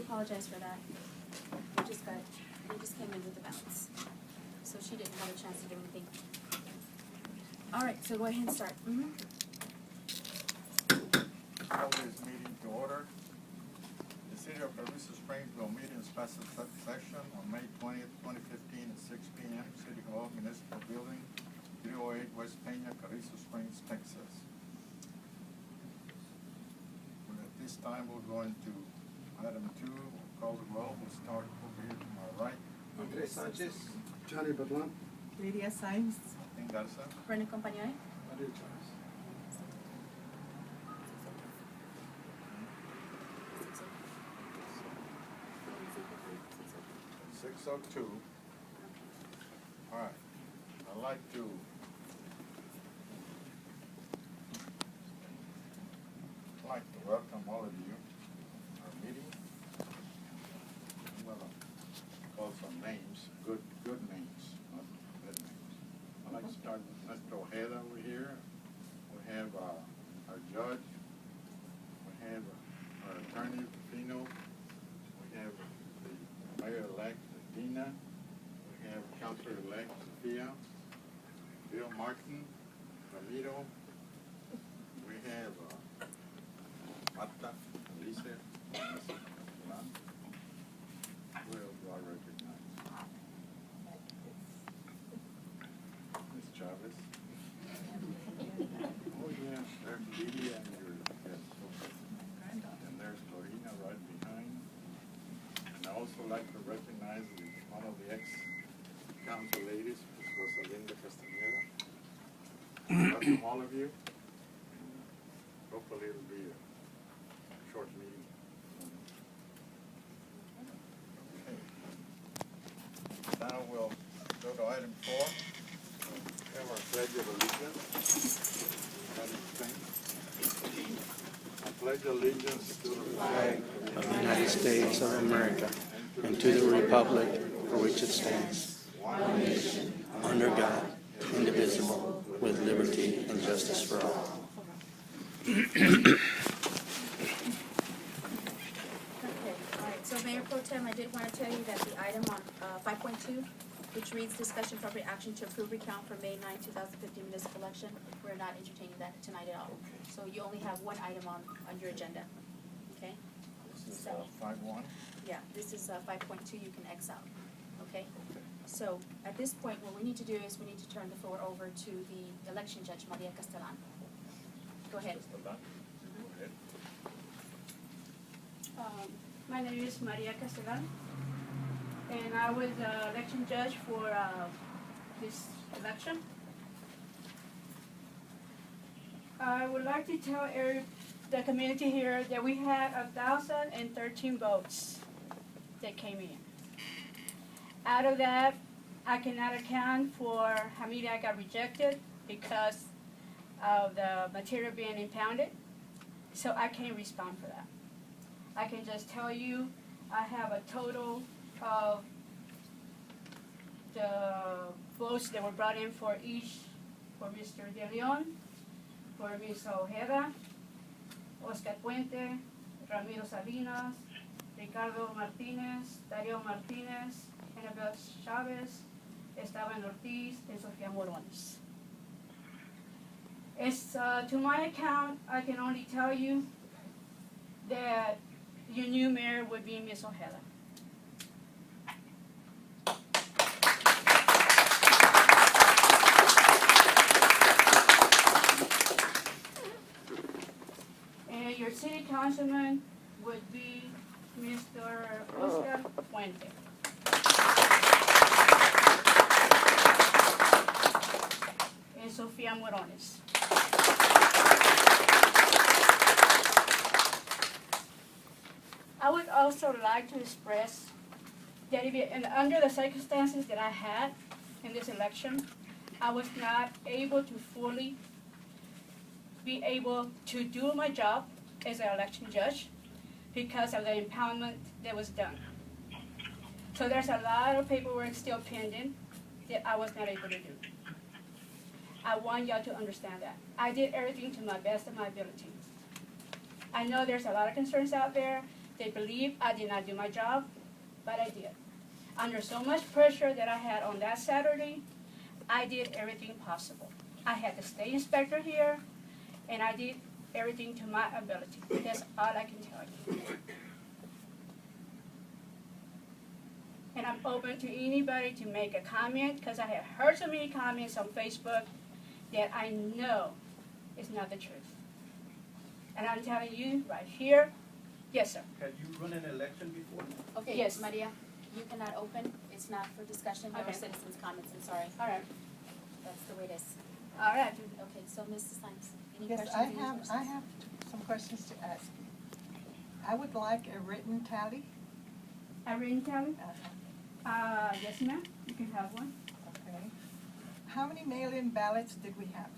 apologize for that. We just came in with the balance. So she didn't have a chance to do anything. All right, so go ahead and start. Call this meeting to order. The City of Carrizo Springs will meet in special session on May 20th, 2015 at 6 p.m. City Hall, Municipal Building, 308 West Peña, Carrizo Springs, Texas. At this time, we're going to item 2, we'll call the roll. We'll start over here to my right. Andres Sanchez. Johnny Badlan. Lydia Sainz. Martin Garza. Brenda Compañari. Mario Chavez. 6:02. All right. I'd like to welcome all of you to our meeting. I'm going to call some names, good names, not bad names. I'd like to start with Mr. Ojeda over here. We have our judge. We have our attorney, Pino. We have the mayor-elect, Dina. We have Councilor-elect, Sophia. Bill Martin, Ramiro. We have Marta, Alicia, who else do I recognize? Ms. Chavez. Oh yeah, there's Lydia and your yes. And there's Torina right behind. And I also like to recognize one of the ex-council ladies, which was Linda Castañeda. Welcome all of you. Hopefully it'll be a short meeting. Okay. Now we'll go to item 4. We have our pledge of allegiance. I pledge allegiance to the flag Of the United States of America and to the republic for which it stands, one nation, under God, indivisible, with liberty and justice for all. Okay, all right, so Mayor Pro Tem, I did want to tell you that the item on 5.2, which reads discussion appropriate action to approve recount for May 9, 2015 municipal election, we're not entertaining that tonight at all. So you only have one item on your agenda, okay? This is 5.1. Yeah, this is 5.2, you can X out, okay? So at this point, what we need to do is we need to turn the floor over to the election judge, Maria Castellan. Go ahead. My name is Maria Castellan, and I was the election judge for this election. I would like to tell the community here that we had 1,013 votes that came in. Out of that, I cannot account for how many I got rejected because of the material being impounded, so I can't respond for that. I can just tell you I have a total of the votes that were brought in for Mr. De Leon, for Ms. Ojeda, Oscar Puente, Ramiro Salinas, Ricardo Martinez, Dario Martinez, Annabelle Chavez, Esteban Ortiz, and Sofia Morones. To my account, I can only tell you that your new mayor would be Ms. Ojeda. And your city councilman would be Mr. Oscar Puente. And Sofia Morones. I would also like to express that under the circumstances that I had in this election, I was not able to fully be able to do my job as an election judge because of the impoundment that was done. So there's a lot of paperwork still pending that I was not able to do. I want y'all to understand that. I did everything to my best of my ability. I know there's a lot of concerns out there They believe I did not do my job, but I did. Under so much pressure that I had on that Saturday, I did everything possible. I had the state inspector here, and I did everything to my ability. That's all I can tell you. And I'm open to anybody to make a comment, because I have heard so many comments on Facebook that I know is not the truth. And I'm telling you right here, yes, sir. Have you run an election before? Okay, Yes. Maria, you cannot open, it's not for discussion, there are Okay. citizens' comments, I'm sorry, All right, that's the way it is. all right. Okay, so Mrs. Sines, any Yes, questions? I any have questions? some questions to ask you. I would like a written tally. Irene Kelly? Yes, ma'am, you can have one. Okay. How many mail-in ballots did we have?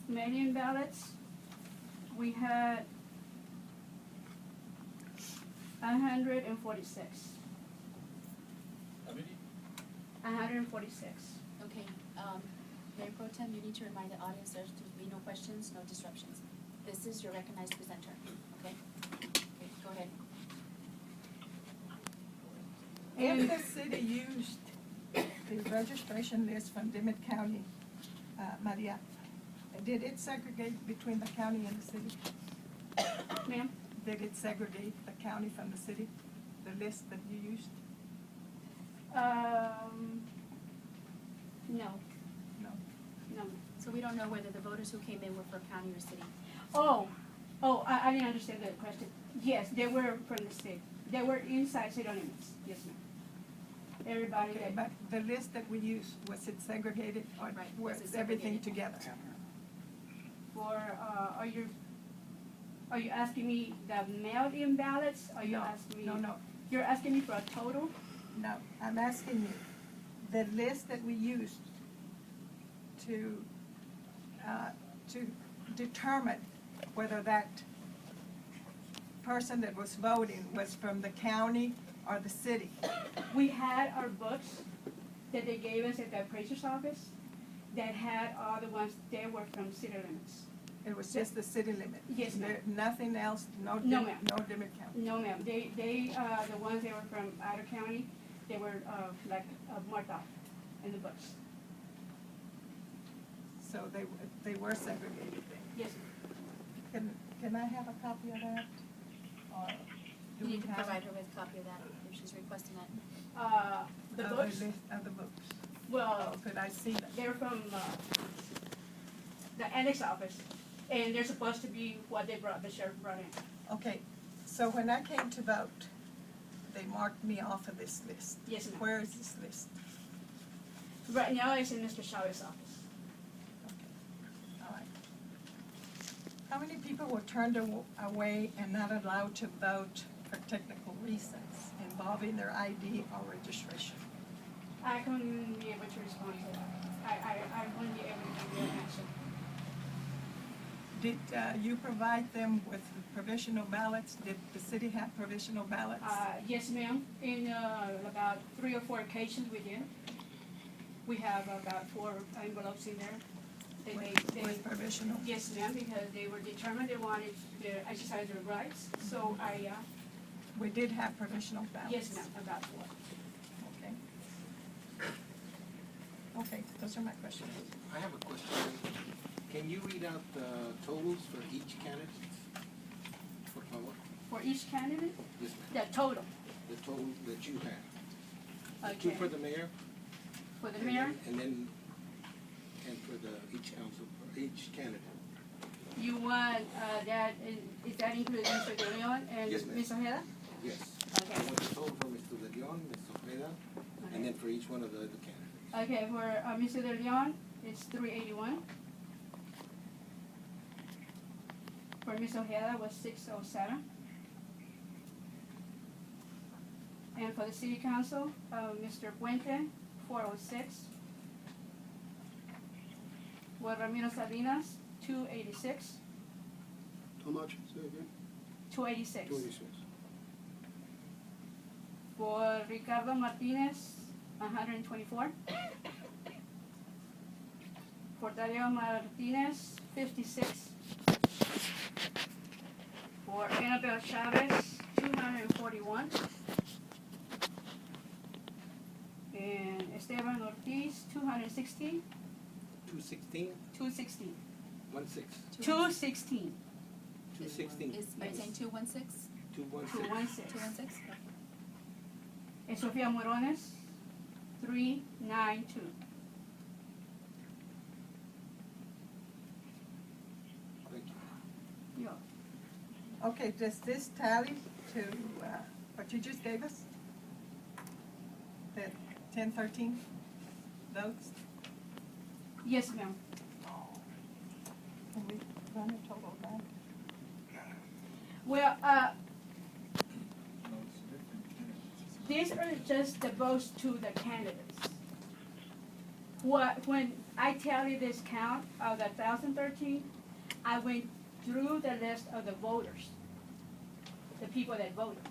Mail-in ballots, we had 146. How many? 146. Okay, Mayor Pro Tem, you need to remind the audience there's to be no questions, no disruptions. This is your recognized presenter, okay? Okay, go ahead. If the city used the registration list from Dimmitt County, Maria, did it segregate between the county and the city? Ma'am? Did it segregate the county from the city, the list that you used? No, No. no. So we don't know whether the voters who came in were from county or city. Oh, I didn't understand the question. Yes, they were from the state. They were inside city limits, yes, ma'am. Everybody Okay, that, but the list that we used, was it segregated or Right, was was it everything segregated? together? for, are you asking me the mail-in ballots? Are you No, asking me? No, You're asking me for a total? no, I'm asking you, the list that we used to determine whether that person that was voting was from the county or the city. We had our books that they gave us at the appraiser's office that had all the ones that were from city limits. It was just the city limit. Yes, ma'am. Nothing else, No, ma'am. no Dimmitt County. No, ma'am, they, the ones that were from Idaho County, they were, marked off in the books. So they were segregated then. Yes, Can I have a copy of that? Or do You we need to have provide her with a copy of that if she's requesting that. the of books, list of the books? well, Could I see that? they were from, the annex office, and they're supposed to be what they brought, the sheriff brought in. Okay, so when I came to vote, they marked me off of this list. Yes, ma'am. Where is this list? Right now, it's in Mr. Chavez's office. Okay, all right. How many people were turned away and not allowed to vote for technical reasons involving their ID or registration? I couldn't be able to respond to that. I wouldn't be able to give you an answer. Did you provide them with provisional ballots? Did the city have provisional ballots? Yes, ma'am. In about 3 or 4 occasions we did. We have about 4 envelopes in there. With provisional? Yes, ma'am, because they were determined they wanted to exercise their rights. So We did have provisional ballots? yes, ma'am, about 4. Okay. Okay, those are my questions. I have a question. Can you read out the totals for each candidate? For power? For each candidate, Yes, ma'am. the total. The total that you have. Okay. 2 for the mayor? For the mayor, And then, and for each council, for each candidate. you want that, is that including Mr. De Leon and Yes, ma'am. Ms. Ojeda? Yes. Okay. I want the total for Mr. De Leon, Ms. Ojeda, and then for each one of the other candidates. Okay, for Mr. De Leon, it's 381. For Ms. Ojeda was 607. And for the city council, Mr. Puente, 406. For Ramiro Salinas, 286. How much? Say again? 286. 286. For Ricardo Martinez, 124. For Dario Martinez, 56. For Annabelle Chavez, 241. And Esteban Ortiz, 216. 216, 216. 16, 216. 216, Are you saying 216? 216. 216. 216? And Sofia Morones, 392. Thank you. Yeah. Okay, does this tally to what you just gave us? The 1013 votes? Yes, ma'am. Can we run a total back? Well, No, it's different. these are just the votes to the candidates. When I tally this count of the 1,013, I went through the list of the voters, the people that voted.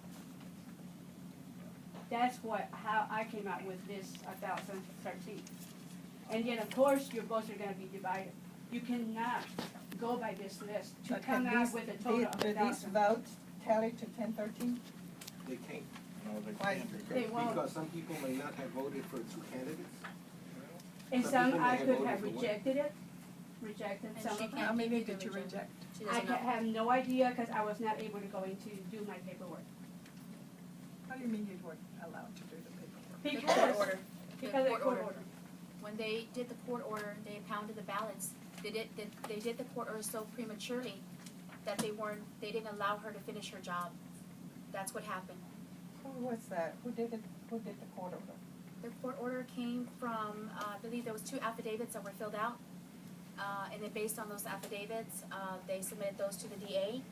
That's how I came out with this 1,013. And then, of course, your votes are gonna be divided. You cannot go by this list to But come can out these- with a total of do these 1,000. votes tally to 1013? They can't, No, they Why? can't. They won't. because some people may not have voted for two candidates. And some some people may I have could voted have for one. rejected it, rejected And some she of them. can't How many give you did the you reject. reject? She I doesn't know. have no idea because I was not able to go in to do my paperwork. How do you mean you weren't allowed to do the paperwork? The Because, court order. The because of the court court order. order. When they did the court order, they pounded the ballots. They did the court order so prematurely that they didn't allow her to finish her job. That's what happened. Who was that? Who did the court order? The court order came from, I believe there was 2 affidavits that were filled out. And then based on those affidavits, they submitted those to the DA.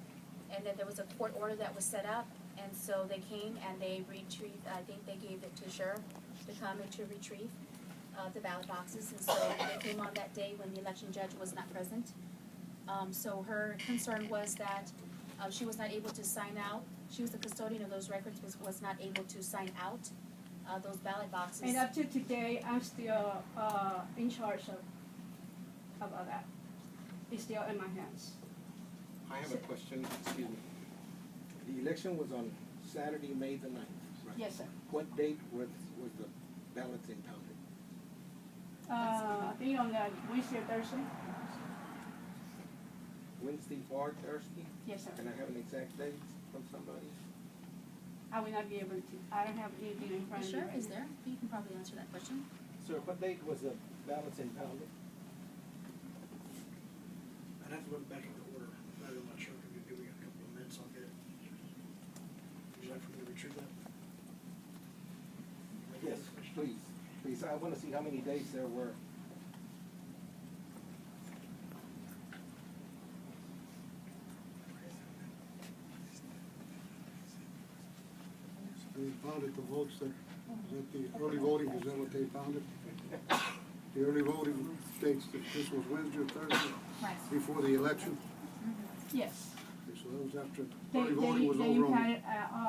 And then there was a court order that was set up. And so they came and they retrieved, I think they gave it to sheriff to come and to retrieve the ballot boxes. And so they came on that day when the election judge was not present. So her concern was that she was not able to sign out. She was the custodian of those records, was not able to sign out those ballot boxes. And up to today, I'm still in charge of all that. It's still in my hands. I have a question, excuse me. The election was on Saturday, May the 9th, right? Yes, sir. What date was the ballots impounded? I think on the Wednesday or Thursday. Wednesday or Thursday? Yes, sir. Can I have an exact date from somebody? I will not be able to. I don't have anything in front of me. Sure, right is now. there? You can probably answer that question. Sir, what date was the ballots impounded? I'd have to look back in the order. I'm not sure if we could do, we got a couple of minutes, I'll get it. Would you like for me to retrieve that? Yes, please. Please, I want to see how many days there were. They pounded the votes there. Is that the early voting, is that what they pounded? The early voting states that this was Wednesday or Thursday Right. before the election. Yes. Okay, so that was after, They, early voting was they over on, impounded,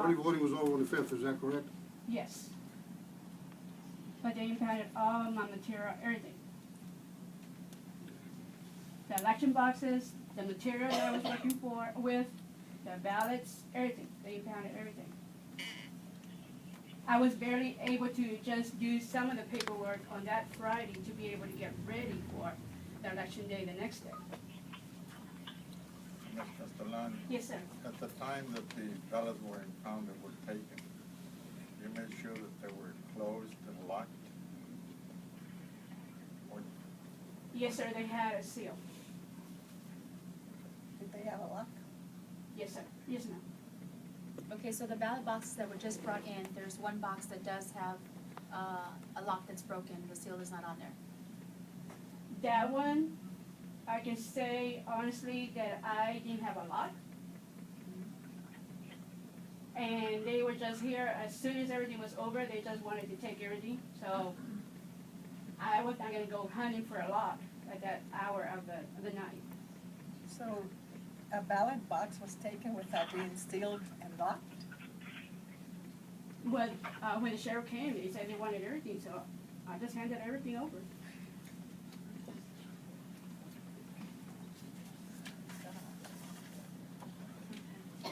early voting was over on the 5th, is that correct? yes. But they impounded all my material, everything. The election boxes, the material that I was working with, the ballots, everything. They impounded everything. I was barely able to just do some of the paperwork on that Friday to be able to get ready for the election day the next day. Ms. Castellani, Yes, sir. at the time that the ballots were impounded, were taken, you made sure that they were closed and locked? Or Yes, sir, they had a seal. Did they have a lock? Yes, sir. Yes, ma'am. Okay, so the ballot boxes that were just brought in, there's one box that does have a lock that's broken. The seal is not on there. That one, I can say honestly that I didn't have a lock. And they were just here, as soon as everything was over, they just wanted to take everything. So I was not gonna go hunting for a lock at that hour of the night. So a ballot box was taken without being sealed and locked? But when the sheriff came, they said they wanted everything, so I just handed everything over.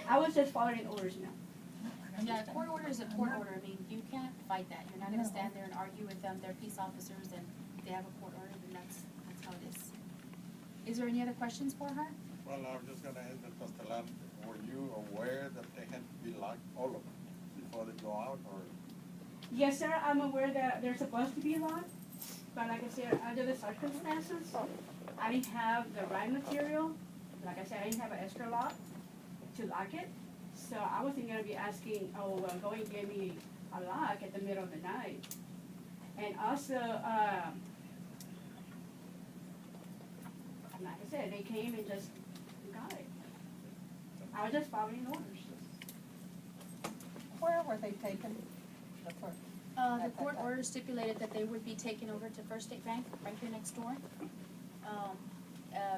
I was just following orders now. Yeah, a court order is a court order. I mean, you can't fight that. You're not gonna stand there and argue with them. They're peace officers and they have a court order, and that's how it is. Is there any other questions for her? Well, I'm just gonna ask the Castellan, were you aware that they had to be locked, all of them, before they go out, or? Yes, sir, I'm aware that they're supposed to be locked, but like I said, under the circumstances, I didn't have the right material. Like I said, I didn't have an extra lock to lock it. So I wasn't gonna be asking, oh, well, go and get me a lock at the middle of the night. And also, like I said, they came and just got it. I was just following orders. Where were they taken? The court? The court order stipulated that they would be taken over to First State Bank, right here next door.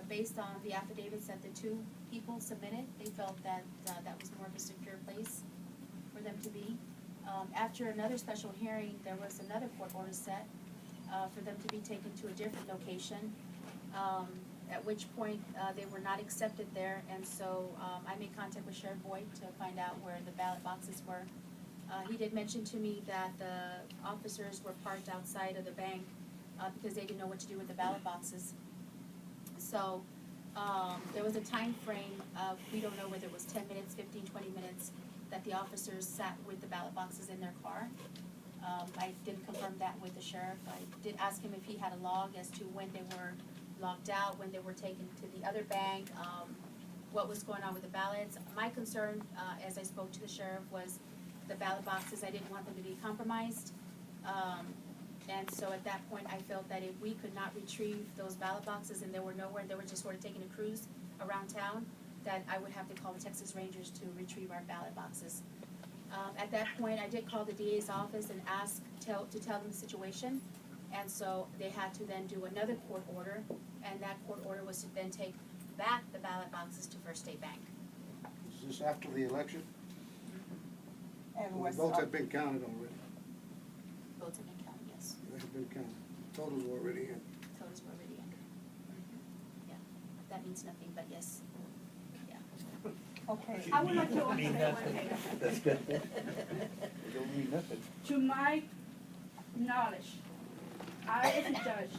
Based on the affidavits that the two people submitted, they felt that that was more of a secure place for them to be. After another special hearing, there was another court order set for them to be taken to a different location, at which point they were not accepted there, and so I made contact with Sheriff Boyd to find out where the ballot boxes were. He did mention to me that the officers were parked outside of the bank because they didn't know what to do with the ballot boxes. So there was a time frame of, we don't know whether it was 10 minutes, 15, 20 minutes, that the officers sat with the ballot boxes in their car. I didn't confirm that with the sheriff. I did ask him if he had a log as to when they were locked out, when they were taken to the other bank, what was going on with the ballots. My concern, as I spoke to the sheriff, was the ballot boxes. I didn't want them to be compromised. And so at that point, I felt that if we could not retrieve those ballot boxes and they were nowhere, and they were just sort of taking a cruise around town, that I would have to call the Texas Rangers to retrieve our ballot boxes. At that point, I did call the DA's office and ask to tell them the situation. And so they had to then do another court order, and that court order was to then take back the ballot boxes to First State Bank. Is this after the election? And The was, votes have been counted already. Votes have been counted, yes. They have been counted. Totals were already in. Totals were already in. Yeah, that means nothing, but yes. Yeah. okay. I would like to also say one thing. That's good. It don't mean nothing. To my knowledge, I as a judge,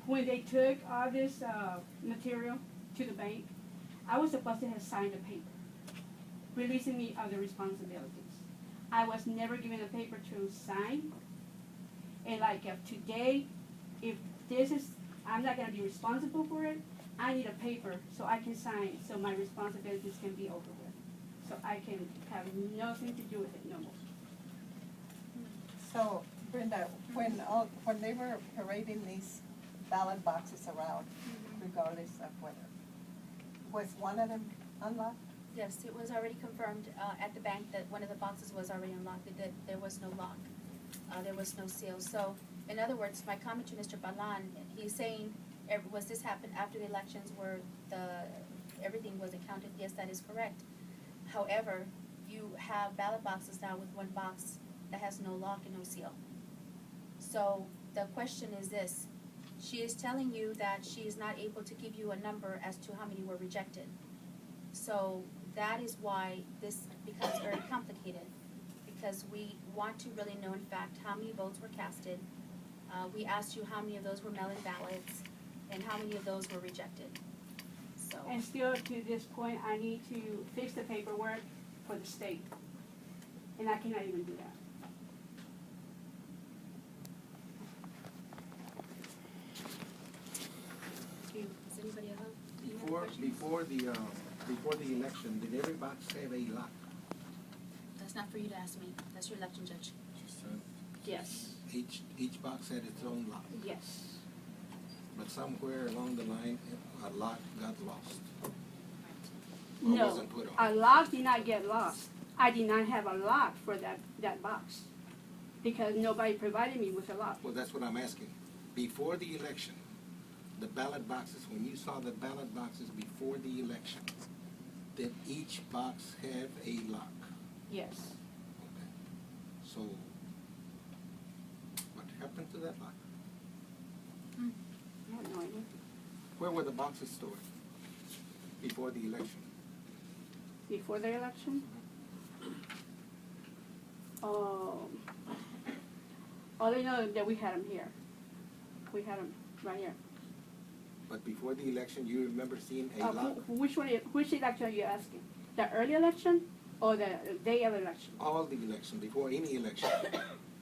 when they took all this material to the bank, I was supposed to have signed a paper releasing me of the responsibilities. I was never given a paper to sign. And like if today, if this is, I'm not gonna be responsible for it, I need a paper so I can sign, so my responsibilities can be over with. So I can have nothing to do with it no more. So, Brenda, when they were parading these ballot boxes around, regardless of whether, was one of them unlocked? Yes, it was already confirmed at the bank that one of the boxes was already unlocked, that there was no lock, there was no seal. So, in other words, my comment to Mr. Balan, he's saying, was this happened after the elections where everything was accounted? Yes, that is correct. However, you have ballot boxes now with one box that has no lock and no seal. So, the question is this, she is telling you that she is not able to give you a number as to how many were rejected. So that is why this becomes very complicated, because we want to really know in fact how many votes were casted. We asked you how many of those were mail-in ballots and how many of those were rejected. So, And still to this point, I need to fix the paperwork for the state. And I cannot even do that. does anybody have any other questions? Before the election, did every box have a lock? That's not for you to ask me, that's your election judge. Yes. Each box had its own lock, Yes. but somewhere along the line, a lock got lost. Or No, wasn't put on. a lock did not get lost. I did not have a lock for that box because nobody provided me with a lock. Well, that's what I'm asking. Before the election, the ballot boxes, when you saw the ballot boxes before the election, did each box have a lock? Yes. Okay. So, what happened to that lock? I have no idea. Where were the boxes stored before the election? Before the election? All I know is that we had them here. We had them right here. But before the election, you remember seeing a lock? Which election are you asking? The early election or the day of election? All the election, before any election.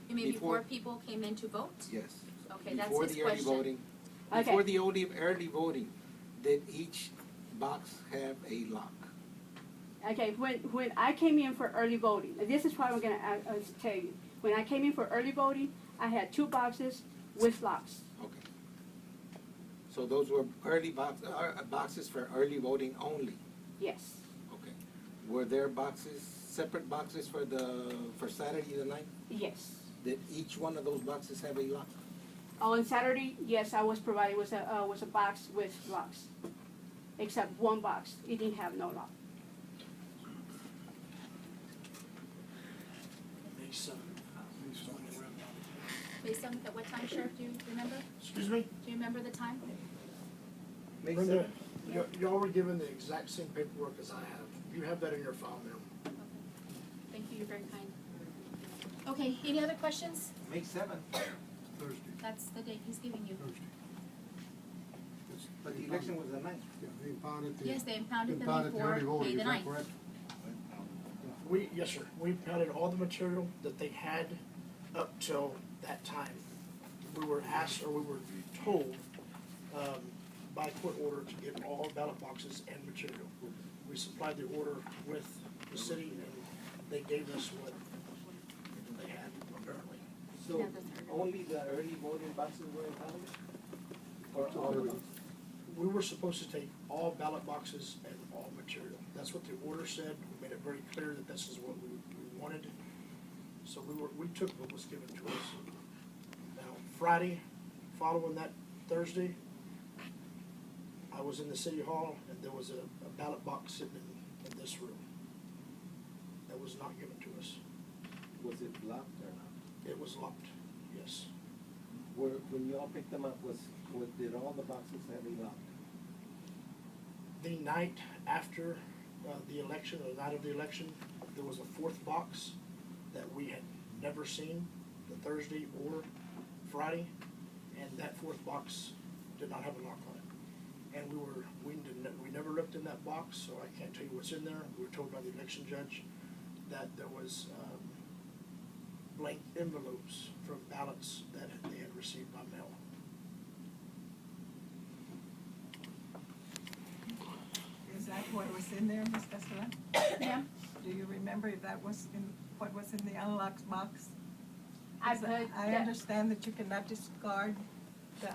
You mean before Before- people came in to vote? Yes. Okay, that's Before his the early question. voting. Okay. Before the early voting, did each box have a lock? Okay, when I came in for early voting, and this is what I'm gonna tell you. When I came in for early voting, I had 2 boxes with locks. Okay. So those were boxes for early voting only? Yes. Okay. Were there separate boxes for Saturday the 9th? Yes. Did each one of those boxes have a lock? On Saturday, yes, I was provided with a box with locks, except one box. It didn't have no lock. Based on, at what time, Sheriff, do you remember? Excuse me? Do you remember the time? May Brenda, 7th. y'all were given the exact same paperwork as I have. You have that in your file, ma'am. Okay. Thank you, you're very kind. Okay, any other questions? May 7th. Thursday, That's the date he's giving you. Thursday. It's- But the election was the 9th. Yeah, they impounded the. Yes, they impounded them impounded the before early voting, May the is that 9th. correct? Yes, sir. We counted all the material that they had up till that time. We were asked, or we were told, by court order to get all ballot boxes and material. We supplied the order with the city, and they gave us what they had, apparently. So Yeah, that's her. only the early voting boxes were impounded? Or all of them? We were supposed to take all ballot boxes and all material. That's what the order said. We made it very clear that this is what we wanted. So we took what was given to us. Now, Friday, following that Thursday, I was in the city hall and there was a ballot box sitting in this room that was not given to us. Was it locked or not? It was locked, yes. When you all picked them up, did all the boxes have a lock? The night after the election, or the night of the election, there was a 4th box that we had never seen, the Thursday or Friday, and that 4th box did not have a lock on it. And we never looked in that box, so I can't tell you what's in there. We were told by the election judge that there was blank envelopes from ballots that they had received by mail. Is that what was in there, Ms. Castellan? Yeah. Do you remember if that was what was in the unlocked box? I Because put I the- understand that you cannot discard the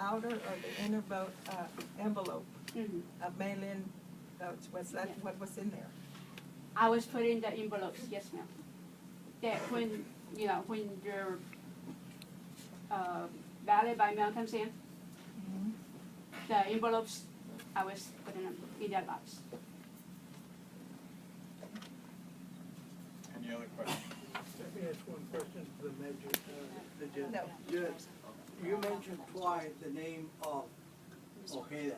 outer or the inner envelope Mhm. of mail-in votes. Was that what was in there? I was putting the envelopes, yes, ma'am. That when your ballot by mail comes in, the envelopes, I was putting them in that box. Any other questions? Let me ask one question to the major, the judge. No. Judge, you mentioned twice the name of Ojeda.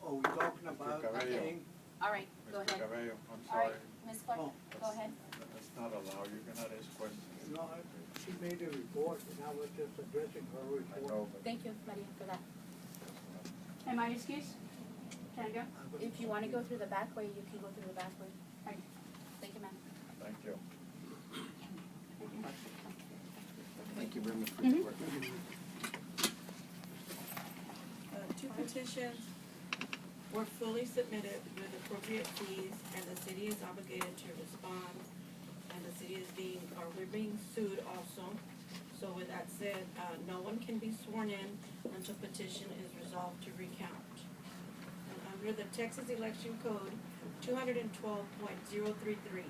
Are we talking about the Cabello. same? All right, go Mr. ahead. Cabello, I'm All right, sorry. Ms. Clark, Oh. go ahead. That's not allowed, you cannot ask questions. No, she made a report and I was just addressing her I report. know, but Thank you, Maria, for that. Am I excused? Can I go? If you want to go through the back way, you can go through the back way. Okay. Thank you, ma'am. thank you. Thank you very much for your work. Two petitions were fully submitted with appropriate fees, and the city is obligated to respond, and the city is we're being sued also. So with that said, no one can be sworn in until petition is resolved to recount. And under the Texas Election Code 212.033,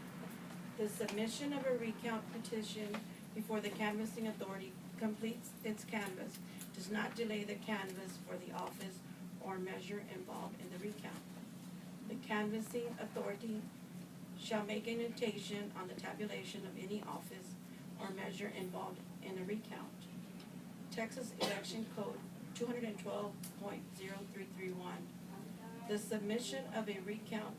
the submission of a recount petition before the canvassing authority completes its canvass does not delay the canvass for the office or measure involved in the recount. The canvassing authority shall make a notation on the tabulation of any office or measure involved in a recount. Texas Election Code 212.0331. The submission of a recount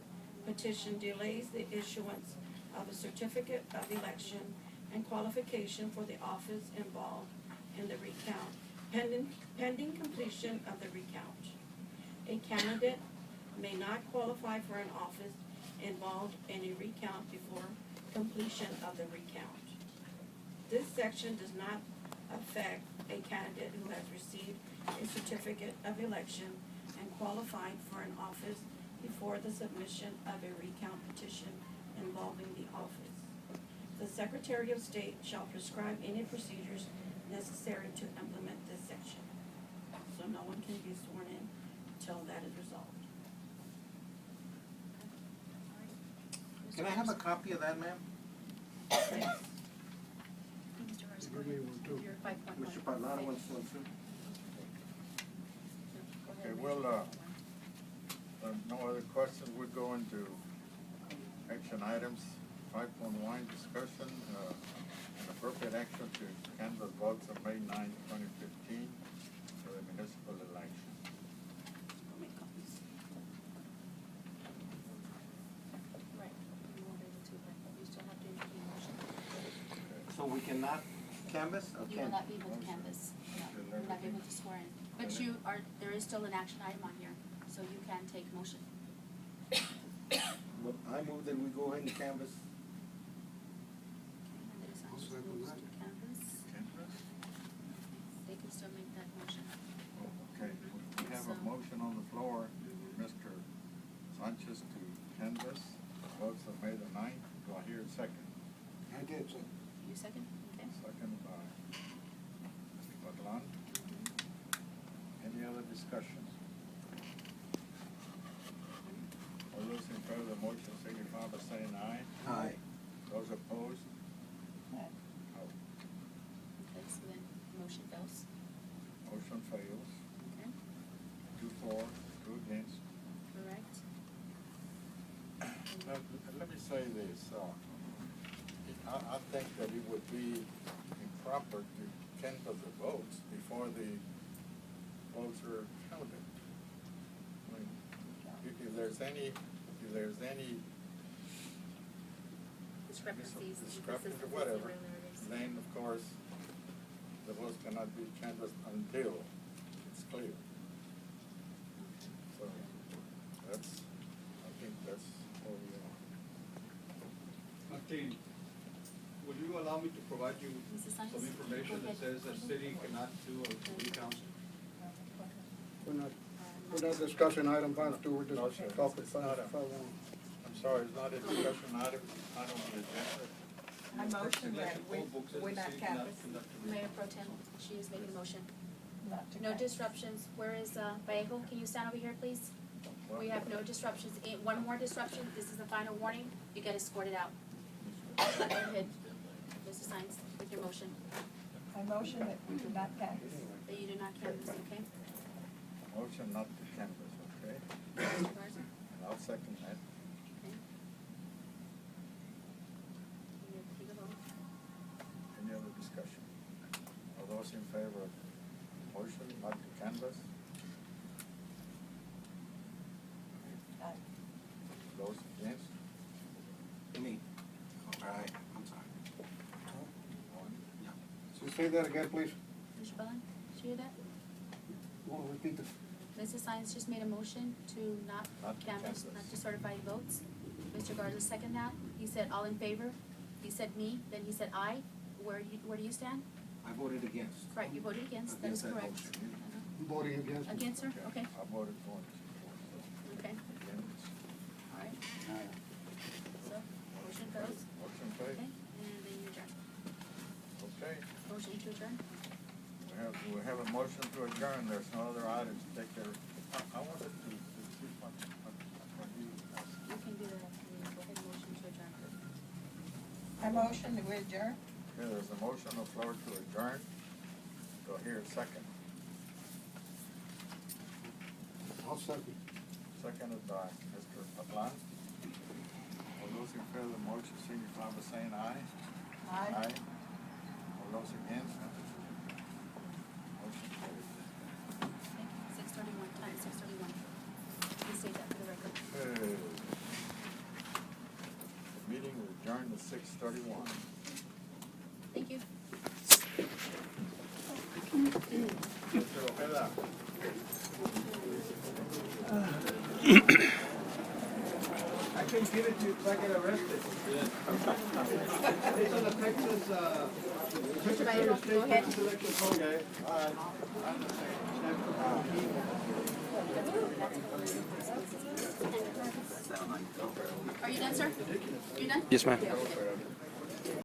petition delays the issuance of a certificate of election and qualification for the office involved in the recount, pending completion of the recount. A candidate may not qualify for an office involved in a recount before completion of the recount. This section does not affect a candidate who has received a certificate of election and qualified for an office before the submission of a recount petition involving the office. The Secretary of State shall prescribe any procedures necessary to implement this section. So no one can be sworn in until that is resolved. Can I have a copy of that, ma'am? Mr. Garza, go Give me ahead. one, too. Your 5.1. Mr. Parlato wants one too. Go Okay, ahead, well, Mr. no other questions, we go into action items. 5.1, discussion, and appropriate action to canvass votes on May 9, 2015 for the municipal election. I'll make copies. Right, you won't be able to, but you still have to entertain a motion. So we cannot canvass or You will can? not be able to canvass, no, you will not be able to swear in. But you are, there is still an action item on here, so you can take motion. Well, I move that we go ahead and canvass. I'll second that. Canvas, Canvass? they can still make that motion. Okay, we have a motion on the floor, Mr. Sanchez to canvass votes on May the 9th. Do I hear a second? I did, sir. You second, okay? Second by Mr. Patlan. Any other discussion? All those in favor of the motion signify by saying aye. Aye. Those opposed? Okay, so then motion fails, Motion fails. okay, 2 for, 2 against. correct? Let me say this, I think that it would be improper to canvass the votes before the votes are counted. I mean, if there's any Discrepancies. discrepancy or inconsistencies, whatever, irregularities. then of course, the votes cannot be canvassed until it's clear. So, I think that's all we are. Martin, would you allow me to provide you Mrs. Sanchez? some information Go that ahead. says the city cannot do a recount? We're not discussing item 5.2, we're No, just sir. talking It's not a- 5.1. I'm sorry, it's not a discussion item, I don't want to I motion that The whole book says we the not city cannot canvass, conduct a recount. Mayor Pro Tem, she is making a motion. not to No canvass. disruptions, where is, Vallejo, can you stand over here, please? We have no disruptions, one more disruption, this is the final warning, you get escorted out. Go ahead, Mr. Sines, with your motion, I motion that we do not canvass. that you do not canvass, okay? Motion not to canvass, okay? Mr. Garza? And I'll second that. Okay. You may take a vote. Any other discussion? All those in favor of motion not to canvass? Aye. Those against? Me. All right, I'm sorry. One. So say that again, please. Mr. Bellin, did you hear that? Want to repeat the, Mrs. Sines just made a motion to not Not to canvass, canvass. not to certify votes. Mr. Garza seconded that. He said all in favor. He said me, then he said aye. Where do you stand? I voted against. Right, you voted against, that is Against that correct. motion, Uh-huh. voting against. Against her, okay, I voted for it. okay, Against. all right. So, motion goes, Motion okay, failed. and then you adjourn. Okay, Motion to adjourn. we have a motion to adjourn, there's no other items to take care of. I wanted to see what you asked. You can do that after you go ahead and motion to adjourn. I motion that we adjourn. Okay, there's a motion on the floor to adjourn. Do I hear a second? I'll second. Seconded by Mr. Patlan. All those in favor of the motion signify by saying aye. Aye. All those against? Motion carried. 6:31, time 6:31. Please state that for the record. Okay. Meeting will adjourn at 6:31. Thank you. Mr. Ojeda. I can give it to you if I get arrested. It's on the Texas, Mr. Vallejo, go ahead. election code. Okay, all right. Are you done, sir? You done? Yes, ma'am. Okay.